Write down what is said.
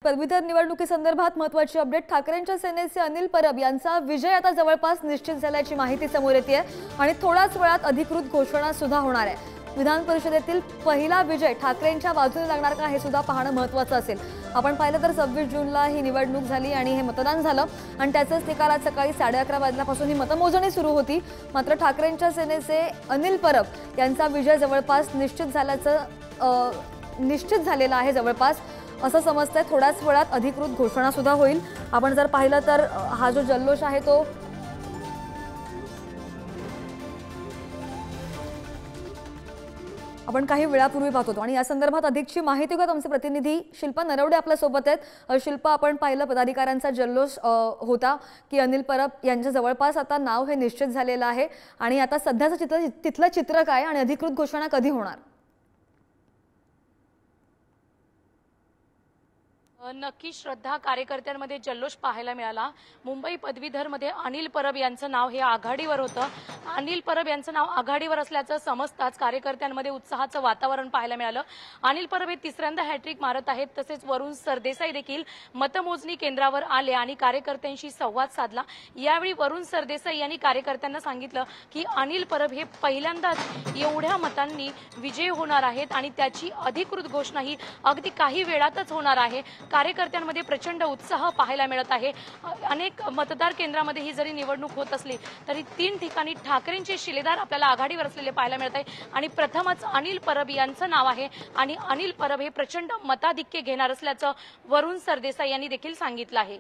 पदवीधर निवडणुकीसंदर्भात महत्त्वाची अपडेट। ठाकरेंच्या सेनेचे अनिल परब यांचा विजय आता जवळपास निश्चित झाल्याची माहिती समोर येते आणि थोड्याच वेळात अधिकृत घोषणा सुद्धा होणार आहे। विधान परिषदेतील पहिला विजय ठाकरेंच्या बाजूने लागणार का हे सुद्धा पाहणं महत्त्वाचं असेल। आपण पाहिलं तर 26 जूनला ही निवडणूक झाली आणि हे मतदान झालं आणि त्याचंच निकालात सकाळी 11:30 वाजल्यापासून ही मतमोजणी सुरू होती। मात्र ठाकरेंच्या सेनेचे अनिल परब यांचा विजय जवळपास निश्चित झालेला आहे जवळपास असं समजतंय। थोड्याच वेळात अधिकृत घोषणा सुद्धा होईल। आपण जर पाहिलं तर हा जो जल्लोष आहे तो आपण काही वेळापूर्वी पाहतो आणि या संदर्भात अधिकची माहिती घेत आमचे प्रतिनिधी शिल्पा नरवडे आपल्या सोबत आहेत। शिल्पा, आपण पाहिलं पदाधिकाऱ्यांचा जल्लोष होता की अनिल परब यांच्या जवळपास आता नाव हे निश्चित झालेलं आहे आणि आता सध्याचं तिथलं चित्र काय आणि अधिकृत घोषणा कधी होणार? नक्की श्रद्धा, कार्यकर्त्यांमध्ये जल्लोष पाहायला मिळाला। मुंबई पदवीधर मध्ये अनिल परब यांचं नाव हे आघाडीवर होतं। अनिल परब यांचं नाव आघाडीवर असल्याचं समजताच कार्यकर्त्यांमध्ये उत्साहाचं वातावरण पाहायला मिळालं। अनिल परब हे तिसऱ्यांदा हॅट्रिक मारत आहेत। तसेच वरुण सरदेसाई देखील मतमोजणी केंद्रावर आले आणि कार्यकर्त्यांशी संवाद साधला। यावेळी वरुण सरदेसाई यांनी कार्यकर्त्यांना सांगितलं की अनिल परब हे पहिल्यांदाच एवढ्या मतांनी विजयी होणार आहेत आणि त्याची अधिकृत घोषणा ही अगदी काही वेळातच होणार आहे। कार्यकर्त्यांमध्ये प्रचंड उत्साह पाहायला मिळत आहे। अनेक मतदार केंद्रामध्ये ही जरी निवडणूक होत असली तरी 3 ठिकाणी ठाकरेंचे शिलेदार आपल्याला आघाडीवर असलेले पाहायला मिळत आहे आणि प्रथमच अनिल परब यांचं नाव आहे आणि अनिल परब हे प्रचंड मताधिक्य घेणार असल्याचं वरुण सरदेसाई यांनी देखील सांगितलं आहे।